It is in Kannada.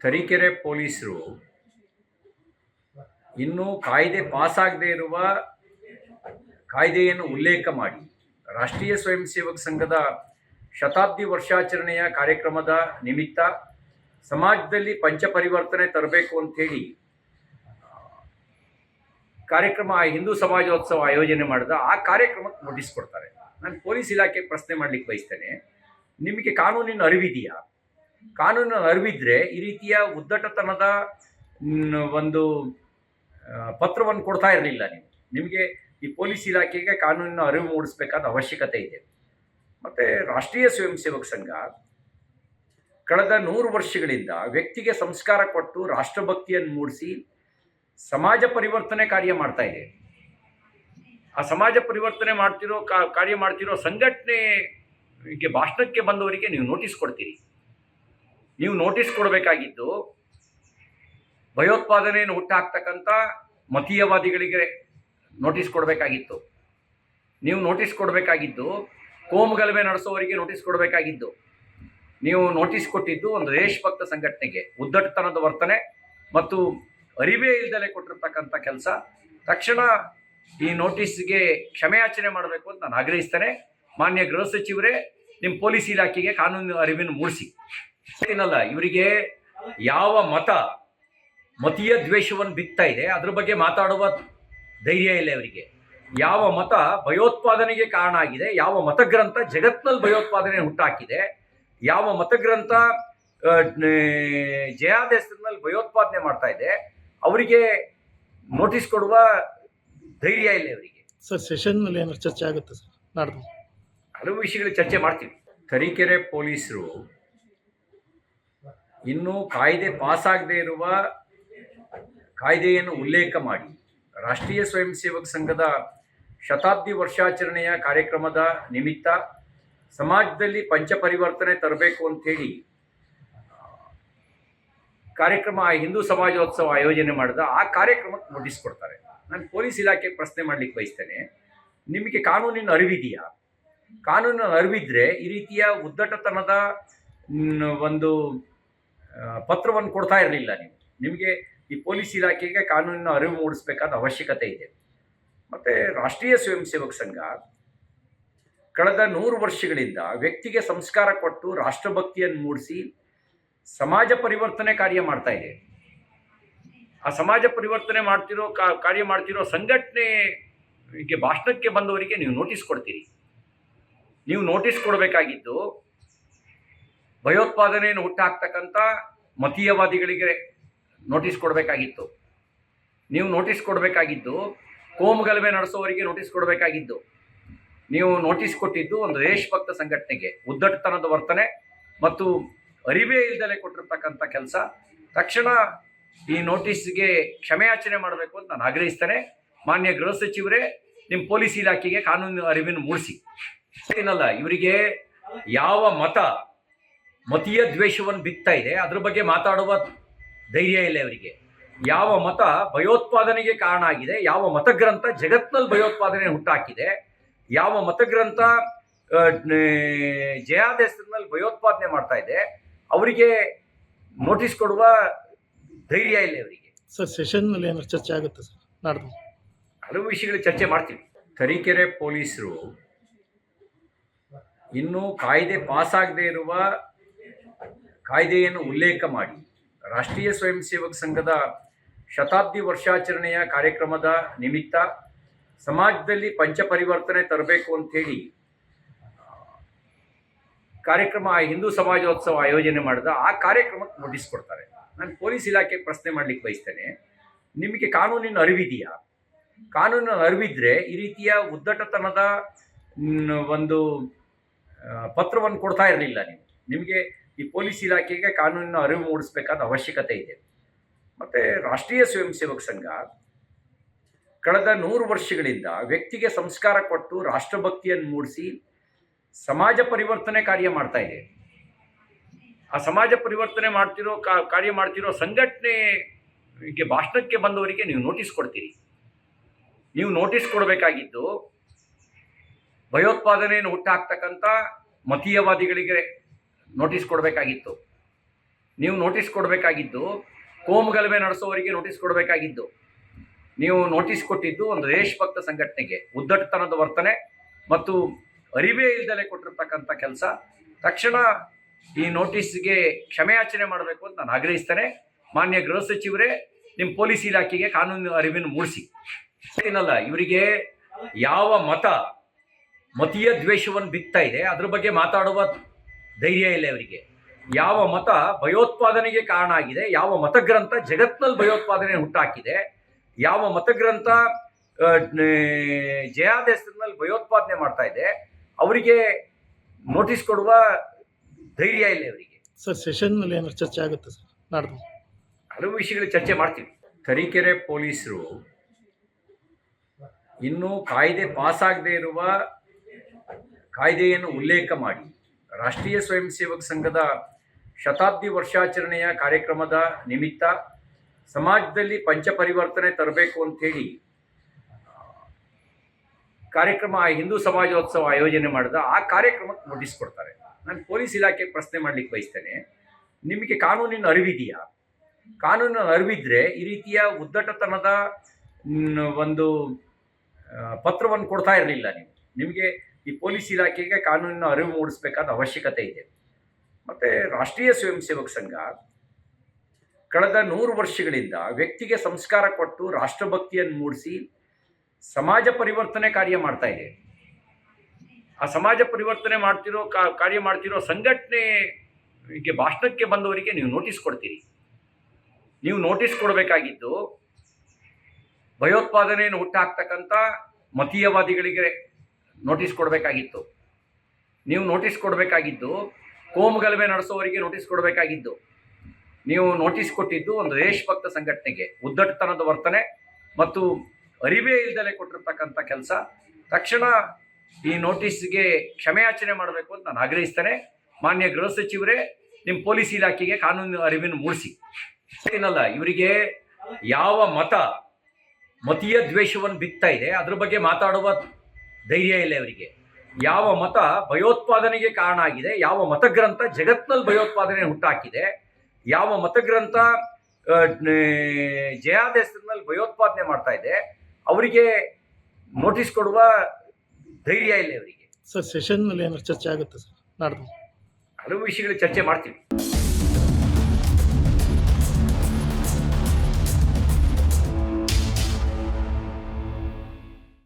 ತರೀಕೆರೆ ಪೊಲೀಸರು ಇನ್ನೂ ಕಾಯ್ದೆ ಪಾಸಾಗದೇ ಇರುವ ಕಾಯ್ದೆಯನ್ನು ಉಲ್ಲೇಖ ಮಾಡಿ ರಾಷ್ಟ್ರೀಯ ಸ್ವಯಂ ಸೇವಕ ಸಂಘದ ಶತಾಬ್ದಿ ವರ್ಷಾಚರಣೆಯ ಕಾರ್ಯಕ್ರಮದ ನಿಮಿತ್ತ ಸಮಾಜದಲ್ಲಿ ಪಂಚಪರಿವರ್ತನೆ ತರಬೇಕು ಅಂಥೇಳಿ ಕಾರ್ಯಕ್ರಮ ಹಿಂದೂ ಸಮಾಜೋತ್ಸವ ಆಯೋಜನೆ ಮಾಡಿದ ಆ ಕಾರ್ಯಕ್ರಮಕ್ಕೆ ನೋಟಿಸ್ ಕೊಡ್ತಾರೆ. ನಾನು ಪೊಲೀಸ್ ಇಲಾಖೆ ಪ್ರಶ್ನೆ ಮಾಡಲಿಕ್ಕೆ ಬಯಸ್ತೇನೆ, ನಿಮಗೆ ಕಾನೂನಿನ ಅರಿವಿದೆಯಾ? ಕಾನೂನಿನ ಅರಿವಿದ್ರೆ ಈ ರೀತಿಯ ಉದ್ದಟತನದ ಒಂದು ಪತ್ರವನ್ನು ಕೊಡ್ತಾ ಇರಲಿಲ್ಲ. ನಿಮಗೆ ಈ ಪೊಲೀಸ್ ಇಲಾಖೆಗೆ ಕಾನೂನಿನ ಅರಿವು ಮೂಡಿಸಬೇಕಾದ ಅವಶ್ಯಕತೆ ಇದೆ. ಮತ್ತು ರಾಷ್ಟ್ರೀಯ ಸ್ವಯಂ ಸೇವಕ ಸಂಘ ಕಳೆದ 100 ವರ್ಷಗಳಿಂದ ವ್ಯಕ್ತಿಗೆ ಸಂಸ್ಕಾರ ಕೊಟ್ಟು ರಾಷ್ಟ್ರಭಕ್ತಿಯನ್ನು ಮೂಡಿಸಿ ಸಮಾಜ ಪರಿವರ್ತನೆ ಕಾರ್ಯ ಮಾಡ್ತಾ ಇದೆ. ಆ ಸಮಾಜ ಪರಿವರ್ತನೆ ಕಾರ್ಯ ಮಾಡ್ತಿರೋ ಸಂಘಟನೆಗೆ ಭಾಷಣಕ್ಕೆ ಬಂದವರಿಗೆ ನೀವು ನೋಟಿಸ್ ಕೊಡ್ತೀರಿ. ನೀವು ನೋಟಿಸ್ ಕೊಡಬೇಕಾಗಿದ್ದು ಭಯೋತ್ಪಾದನೆಯನ್ನು ಹುಟ್ಟಾಕ್ತಕ್ಕಂಥ ಮತೀಯವಾದಿಗಳಿಗೆ ನೋಟಿಸ್ ಕೊಡಬೇಕಾಗಿತ್ತು. ನೀವು ನೋಟಿಸ್ ಕೊಡಬೇಕಾಗಿದ್ದು ಕೋಮುಗಲಭೆ ನಡೆಸೋವರಿಗೆ ನೋಟಿಸ್ ಕೊಡಬೇಕಾಗಿದ್ದು. ನೀವು ನೋಟಿಸ್ ಕೊಟ್ಟಿದ್ದು ಒಂದು ದೇಶಭಕ್ತ ಸಂಘಟನೆಗೆ ಉದ್ದಟತನದ ವರ್ತನೆ ಮತ್ತು ಅರಿವೇ ಇಲ್ದಲೇ ಕೊಟ್ಟಿರ್ತಕ್ಕಂಥ ಕೆಲಸ. ತಕ್ಷಣ ಈ ನೋಟಿಸ್ಗೆ ಕ್ಷಮೆಯಾಚನೆ ಮಾಡಬೇಕು ಅಂತ ನಾನು ಆಗ್ರಹಿಸ್ತೇನೆ. ಮಾನ್ಯ ಗೃಹ ಸಚಿವರೇ, ನಿಮ್ಮ ಪೊಲೀಸ್ ಇಲಾಖೆಗೆ ಕಾನೂನು ಅರಿವನ್ನು ಮೂಡಿಸಿ. ಏನಲ್ಲ, ಇವರಿಗೆ ಯಾವ ಮತೀಯ ದ್ವೇಷವನ್ನು ಬಿತ್ತಾ ಇದೆ ಅದ್ರ ಬಗ್ಗೆ ಮಾತಾಡುವ ಧೈರ್ಯ ಇಲ್ಲ ಇವರಿಗೆ. ಯಾವ ಮತ ಭಯೋತ್ಪಾದನೆಗೆ ಕಾರಣ ಆಗಿದೆ, ಯಾವ ಮತಗ್ರಂಥ ಜಗತ್ತಿನಲ್ಲಿ ಭಯೋತ್ಪಾದನೆ ಹುಟ್ಟಾಕಿದೆ, ಯಾವ ಮತಗ್ರಂಥ ಜಹಾದ್ ಹೆಸರಿನಲ್ಲಿ ಭಯೋತ್ಪಾದನೆ ಮಾಡ್ತಾ ಇದೆ, ಅವರಿಗೆ ನೋಟಿಸ್ ಕೊಡುವ ಧೈರ್ಯ ಇಲ್ಲ ಇವರಿಗೆ. ಸರ್, ಸೆಷನ್ನಲ್ಲಿ ಏನಾದ್ರು ಚರ್ಚೆ ಆಗುತ್ತೆ ಸರ್? ನಾಡ್ದು ಹಲವು ವಿಷಯಗಳು ಚರ್ಚೆ ಮಾಡ್ತೀವಿ. ತರೀಕೆರೆ ಪೊಲೀಸರು ಇನ್ನೂ ಕಾಯ್ದೆ ಪಾಸಾಗದೇ ಇರುವ ಕಾಯ್ದೆಯನ್ನು ಉಲ್ಲೇಖ ಮಾಡಿ ರಾಷ್ಟ್ರೀಯ ಸ್ವಯಂ ಸೇವಕ ಸಂಘದ ಶತಾಬ್ದಿ ವರ್ಷಾಚರಣೆಯ ಕಾರ್ಯಕ್ರಮದ ನಿಮಿತ್ತ ಸಮಾಜದಲ್ಲಿ ಪಂಚಪರಿವರ್ತನೆ ತರಬೇಕು ಅಂಥೇಳಿ ಕಾರ್ಯಕ್ರಮ ಹಿಂದೂ ಸಮಾಜೋತ್ಸವ ಆಯೋಜನೆ ಮಾಡಿದ ಆ ಕಾರ್ಯಕ್ರಮಕ್ಕೆ ನೋಟಿಸ್ ಕೊಡ್ತಾರೆ. ನಾನು ಪೊಲೀಸ್ ಇಲಾಖೆ ಪ್ರಶ್ನೆ ಮಾಡಲಿಕ್ಕೆ ಬಯಸ್ತೇನೆ, ನಿಮಗೆ ಕಾನೂನಿನ ಅರಿವಿದೆಯಾ? ಕಾನೂನಿನ ಅರಿವಿದ್ರೆ ಈ ರೀತಿಯ ಉದ್ದಟತನದ ಒಂದು ಪತ್ರವನ್ನು ಕೊಡ್ತಾ ಇರಲಿಲ್ಲ. ನಿಮಗೆ ಈ ಪೊಲೀಸ್ ಇಲಾಖೆಗೆ ಕಾನೂನಿನ ಅರಿವು ಮೂಡಿಸಬೇಕಾದ ಅವಶ್ಯಕತೆ ಇದೆ. ಮತ್ತು ರಾಷ್ಟ್ರೀಯ ಸ್ವಯಂ ಸೇವಕ ಸಂಘ ಕಳೆದ 100 ವರ್ಷಗಳಿಂದ ವ್ಯಕ್ತಿಗೆ ಸಂಸ್ಕಾರ ಕೊಟ್ಟು ರಾಷ್ಟ್ರಭಕ್ತಿಯನ್ನು ಮೂಡಿಸಿ ಸಮಾಜ ಪರಿವರ್ತನೆ ಕಾರ್ಯ ಮಾಡ್ತಾ ಇದೆ. ಆ ಸಮಾಜ ಪರಿವರ್ತನೆ ಕಾರ್ಯ ಮಾಡ್ತಿರೋ ಸಂಘಟನೆಗೆ ಭಾಷಣಕ್ಕೆ ಬಂದವರಿಗೆ ನೀವು ನೋಟಿಸ್ ಕೊಡ್ತೀರಿ. ನೀವು ನೋಟಿಸ್ ಕೊಡಬೇಕಾಗಿದ್ದು ಭಯೋತ್ಪಾದನೆಯನ್ನು ಹುಟ್ಟಾಕ್ತಕ್ಕಂಥ ಮತೀಯವಾದಿಗಳಿಗೆ ನೋಟಿಸ್ ಕೊಡಬೇಕಾಗಿತ್ತು. ನೀವು ನೋಟಿಸ್ ಕೊಡಬೇಕಾಗಿದ್ದು ಕೋಮುಗಲಭೆ ನಡೆಸೋವರಿಗೆ ನೋಟಿಸ್ ಕೊಡಬೇಕಾಗಿದ್ದು. ನೀವು ನೋಟಿಸ್ ಕೊಟ್ಟಿದ್ದು ಒಂದು ದೇಶಭಕ್ತ ಸಂಘಟನೆಗೆ ಉದ್ದಟತನದ ವರ್ತನೆ ಮತ್ತು ಅರಿವೇ ಇಲ್ದಲೇ ಕೊಟ್ಟಿರ್ತಕ್ಕಂಥ ಕೆಲಸ. ತಕ್ಷಣ ಈ ನೋಟಿಸ್ಗೆ ಕ್ಷಮೆಯಾಚನೆ ಮಾಡಬೇಕು ಅಂತ ನಾನು ಆಗ್ರಹಿಸ್ತೇನೆ. ಮಾನ್ಯ ಗೃಹ ಸಚಿವರೇ, ನಿಮ್ಮ ಪೊಲೀಸ್ ಇಲಾಖೆಗೆ ಕಾನೂನು ಅರಿವನ್ನು ಮೂಡಿಸಿ. ಏನಲ್ಲ, ಇವರಿಗೆ ಯಾವ ಮತೀಯ ದ್ವೇಷವನ್ನು ಬಿತ್ತಾ ಇದೆ ಅದ್ರ ಬಗ್ಗೆ ಮಾತಾಡುವ ಧೈರ್ಯ ಇಲ್ಲ ಇವರಿಗೆ. ಯಾವ ಮತ ಭಯೋತ್ಪಾದನೆಗೆ ಕಾರಣ ಆಗಿದೆ, ಯಾವ ಮತಗ್ರಂಥ ಜಗತ್ತಿನಲ್ಲಿ ಭಯೋತ್ಪಾದನೆ ಹುಟ್ಟಾಕಿದೆ, ಯಾವ ಮತಗ್ರಂಥ ಜಹಾದ್ ಹೆಸರಿನಲ್ಲಿ ಭಯೋತ್ಪಾದನೆ ಮಾಡ್ತಾ ಇದೆ, ಅವರಿಗೆ ನೋಟಿಸ್ ಕೊಡುವ ಧೈರ್ಯ ಇಲ್ಲ ಇವರಿಗೆ. ಸರ್, ಸೆಷನ್ನಲ್ಲಿ ಏನಾದ್ರು ಚರ್ಚೆ ಆಗುತ್ತೆ ಸರ್? ನಾಡ್ದು ಹಲವು ವಿಷಯಗಳು ಚರ್ಚೆ ಮಾಡ್ತೀವಿ. ತರೀಕೆರೆ ಪೊಲೀಸರು ಇನ್ನೂ ಕಾಯ್ದೆ ಪಾಸಾಗದೇ ಇರುವ ಕಾಯ್ದೆಯನ್ನು ಉಲ್ಲೇಖ ಮಾಡಿ ರಾಷ್ಟ್ರೀಯ ಸ್ವಯಂ ಸೇವಕ ಸಂಘದ ಶತಾಬ್ದಿ ವರ್ಷಾಚರಣೆಯ ಕಾರ್ಯಕ್ರಮದ ನಿಮಿತ್ತ ಸಮಾಜದಲ್ಲಿ ಪಂಚಪರಿವರ್ತನೆ ತರಬೇಕು ಅಂಥೇಳಿ ಕಾರ್ಯಕ್ರಮ ಹಿಂದೂ ಸಮಾಜೋತ್ಸವ ಆಯೋಜನೆ ಮಾಡಿದ ಆ ಕಾರ್ಯಕ್ರಮಕ್ಕೆ ನೋಟಿಸ್ ಕೊಡ್ತಾರೆ. ನಾನು ಪೊಲೀಸ್ ಇಲಾಖೆ ಪ್ರಶ್ನೆ ಮಾಡಲಿಕ್ಕೆ ಬಯಸ್ತೇನೆ, ನಿಮಗೆ ಕಾನೂನಿನ ಅರಿವಿದೆಯಾ? ಕಾನೂನಿನ ಅರಿವಿದ್ರೆ ಈ ರೀತಿಯ ಉದ್ದಟತನದ ಒಂದು ಪತ್ರವನ್ನು ಕೊಡ್ತಾ ಇರಲಿಲ್ಲ. ನಿಮಗೆ ಈ ಪೊಲೀಸ್ ಇಲಾಖೆಗೆ ಕಾನೂನಿನ ಅರಿವು ಮೂಡಿಸಬೇಕಾದ ಅವಶ್ಯಕತೆ ಇದೆ. ಮತ್ತು ರಾಷ್ಟ್ರೀಯ ಸ್ವಯಂ ಸೇವಕ ಸಂಘ ಕಳೆದ 100 ವರ್ಷಗಳಿಂದ ವ್ಯಕ್ತಿಗೆ ಸಂಸ್ಕಾರ ಕೊಟ್ಟು ರಾಷ್ಟ್ರಭಕ್ತಿಯನ್ನು ಮೂಡಿಸಿ ಸಮಾಜ ಪರಿವರ್ತನೆ ಕಾರ್ಯ ಮಾಡ್ತಾ ಇದೆ. ಆ ಸಮಾಜ ಪರಿವರ್ತನೆ ಕಾರ್ಯ ಮಾಡ್ತಿರೋ ಸಂಘಟನೆಗೆ ಭಾಷಣಕ್ಕೆ ಬಂದವರಿಗೆ ನೀವು ನೋಟಿಸ್ ಕೊಡ್ತೀರಿ. ನೀವು ನೋಟಿಸ್ ಕೊಡಬೇಕಾಗಿದ್ದು ಭಯೋತ್ಪಾದನೆಯನ್ನು ಹುಟ್ಟಾಕ್ತಕ್ಕಂಥ ಮತೀಯವಾದಿಗಳಿಗೆ ನೋಟಿಸ್ ಕೊಡಬೇಕಾಗಿತ್ತು. ನೀವು ನೋಟಿಸ್ ಕೊಡಬೇಕಾಗಿದ್ದು ಕೋಮುಗಲಭೆ ನಡೆಸೋವರಿಗೆ ನೋಟಿಸ್ ಕೊಡಬೇಕಾಗಿದ್ದು. ನೀವು ನೋಟಿಸ್ ಕೊಟ್ಟಿದ್ದು ಒಂದು ದೇಶಭಕ್ತ ಸಂಘಟನೆಗೆ ಉದ್ದಟತನದ ವರ್ತನೆ ಮತ್ತು ಅರಿವೇ ಇಲ್ದಲೆ ಕೊಟ್ಟಿರ್ತಕ್ಕಂಥ ಕೆಲಸ. ತಕ್ಷಣ ಈ ನೋಟಿಸ್ಗೆ ಕ್ಷಮೆಯಾಚನೆ ಮಾಡಬೇಕು ಅಂತ ನಾನು ಆಗ್ರಹಿಸ್ತೇನೆ. ಮಾನ್ಯ ಗೃಹ ಸಚಿವರೇ, ನಿಮ್ಮ ಪೊಲೀಸ್ ಇಲಾಖೆಗೆ ಕಾನೂನು ಅರಿವನ್ನು ಮೂಡಿಸಿ. ಏನಲ್ಲ, ಇವರಿಗೆ ಯಾವ ಮತೀಯ ದ್ವೇಷವನ್ನು ಬಿತ್ತಾ ಇದೆ ಅದ್ರ ಬಗ್ಗೆ ಮಾತಾಡುವ ಧೈರ್ಯ ಇಲ್ಲ ಇವರಿಗೆ. ಯಾವ ಮತ ಭಯೋತ್ಪಾದನೆಗೆ ಕಾರಣ ಆಗಿದೆ, ಯಾವ ಮತಗ್ರಂಥ ಜಗತ್ನಲ್ಲಿ ಭಯೋತ್ಪಾದನೆ ಹುಟ್ಟಾಕಿದೆ, ಯಾವ ಮತಗ್ರಂಥ ಜಿಹಾದ್ ಹೆಸರಿನಲ್ಲಿ ಭಯೋತ್ಪಾದನೆ ಮಾಡ್ತಾ ಇದೆ, ಅವರಿಗೆ ನೋಟಿಸ್ ಕೊಡುವ ಧೈರ್ಯ ಇಲ್ಲ ಇವರಿಗೆ. ಸರ್ ಸೆಷನ್ನಲ್ಲಿ ಏನಾದ್ರು ಚರ್ಚೆ ಆಗುತ್ತೆ ಸರ್ ನಾಡ್ದು? ಹಲವು ವಿಷಯಗಳು ಚರ್ಚೆ ಮಾಡ್ತೀವಿ. ತರೀಕೆರೆ ಪೊಲೀಸರು ಇನ್ನೂ ಕಾಯ್ದೆ ಪಾಸಾಗದೇ ಇರುವ ಕಾಯ್ದೆಯನ್ನು ಉಲ್ಲೇಖ ಮಾಡಿ ರಾಷ್ಟ್ರೀಯ ಸ್ವಯಂ ಸೇವಕ ಸಂಘದ ಶತಾಬ್ದಿ ವರ್ಷಾಚರಣೆಯ ಕಾರ್ಯಕ್ರಮದ ನಿಮಿತ್ತ ಸಮಾಜದಲ್ಲಿ ಪಂಚಪರಿವರ್ತನೆ ತರಬೇಕು ಅಂಥೇಳಿ ಕಾರ್ಯಕ್ರಮ ಹಿಂದೂ ಸಮಾಜೋತ್ಸವ ಆಯೋಜನೆ ಮಾಡಿದ ಆ ಕಾರ್ಯಕ್ರಮಕ್ಕೆ ನೋಟಿಸ್ ಕೊಡ್ತಾರೆ. ನಾನು ಪೊಲೀಸ್ ಇಲಾಖೆ ಪ್ರಶ್ನೆ ಮಾಡಲಿಕ್ಕೆ ಬಯಸ್ತೇನೆ, ನಿಮಗೆ ಕಾನೂನಿನ ಅರಿವಿದೆಯಾ? ಕಾನೂನಿನ ಅರಿವಿದ್ರೆ ಈ ರೀತಿಯ ಉದ್ದಟತನದ ಒಂದು ಪತ್ರವನ್ನು ಕೊಡ್ತಾ ಇರಲಿಲ್ಲ ನೀವು. ನಿಮಗೆ ಈ ಪೊಲೀಸ್ ಇಲಾಖೆಗೆ ಕಾನೂನಿನ ಅರಿವು ಮೂಡಿಸಬೇಕಾದ ಅವಶ್ಯಕತೆ ಇದೆ. ಮತ್ತು ರಾಷ್ಟ್ರೀಯ ಸ್ವಯಂ ಸೇವಕ ಸಂಘ ಕಳೆದ 100 ವರ್ಷಗಳಿಂದ ವ್ಯಕ್ತಿಗೆ ಸಂಸ್ಕಾರ ಕೊಟ್ಟು ರಾಷ್ಟ್ರಭಕ್ತಿಯನ್ನು ಮೂಡಿಸಿ ಸಮಾಜ ಪರಿವರ್ತನೆ ಕಾರ್ಯ ಮಾಡ್ತಾ ಇದೆ. ಆ ಸಮಾಜ ಪರಿವರ್ತನೆ ಕಾರ್ಯ ಮಾಡ್ತಿರೋ ಸಂಘಟನೆಗೆ ಭಾಷಣಕ್ಕೆ ಬಂದವರಿಗೆ ನೀವು ನೋಟಿಸ್ ಕೊಡ್ತೀರಿ. ನೀವು ನೋಟಿಸ್ ಕೊಡಬೇಕಾಗಿದ್ದು ಭಯೋತ್ಪಾದನೆಯನ್ನು ಹುಟ್ಟಾಕ್ತಕ್ಕಂಥ ಮತೀಯವಾದಿಗಳಿಗೆ ನೋಟಿಸ್ ಕೊಡಬೇಕಾಗಿತ್ತು. ನೀವು ನೋಟಿಸ್ ಕೊಡಬೇಕಾಗಿದ್ದು ಕೋಮುಗಲಭೆ ನಡೆಸೋವರಿಗೆ ನೋಟಿಸ್ ಕೊಡಬೇಕಾಗಿದ್ದು. ನೀವು ನೋಟಿಸ್ ಕೊಟ್ಟಿದ್ದು ಒಂದು ದೇಶಭಕ್ತ ಸಂಘಟನೆಗೆ ಉದ್ದಟತನದ ವರ್ತನೆ ಮತ್ತು ಅರಿವೇ ಇಲ್ದಲೆ ಕೊಟ್ಟಿರ್ತಕ್ಕಂಥ ಕೆಲಸ. ತಕ್ಷಣ ಈ ನೋಟಿಸ್ಗೆ ಕ್ಷಮೆಯಾಚನೆ ಮಾಡಬೇಕು ಅಂತ ನಾನು ಆಗ್ರಹಿಸ್ತೇನೆ. ಮಾನ್ಯ ಗೃಹ ಸಚಿವರೇ, ನಿಮ್ಮ ಪೊಲೀಸ್ ಇಲಾಖೆಗೆ ಕಾನೂನು ಅರಿವನ್ನು ಮೂಡಿಸಿ. ಏನಲ್ಲ, ಇವರಿಗೆ ಯಾವ ಮತೀಯ ದ್ವೇಷವನ್ನು ಬಿತ್ತಾ ಇದೆ ಅದ್ರ ಬಗ್ಗೆ ಮಾತಾಡುವ ಧೈರ್ಯ ಇಲ್ಲ ಇವರಿಗೆ. ಯಾವ ಮತ ಭಯೋತ್ಪಾದನೆಗೆ ಕಾರಣ ಆಗಿದೆ, ಯಾವ ಮತಗ್ರಂಥ ಜಗತ್ನಲ್ಲಿ ಭಯೋತ್ಪಾದನೆ ಹುಟ್ಟಾಕಿದೆ, ಯಾವ ಮತಗ್ರಂಥ ಜಿಹಾದ್ ಹೆಸರಿನಲ್ಲಿ ಭಯೋತ್ಪಾದನೆ ಮಾಡ್ತಾ ಇದೆ, ಅವರಿಗೆ ನೋಟಿಸ್ ಕೊಡುವ ಧೈರ್ಯ ಇಲ್ಲ ಇವರಿಗೆ. ಸರ್ ಸೆಷನ್ನಲ್ಲಿ ಏನಾದ್ರು ಚರ್ಚೆ ಆಗುತ್ತೆ ಸರ್ ನಾಡ್ದು? ಹಲವು ವಿಷಯಗಳು ಚರ್ಚೆ ಮಾಡ್ತೀವಿ.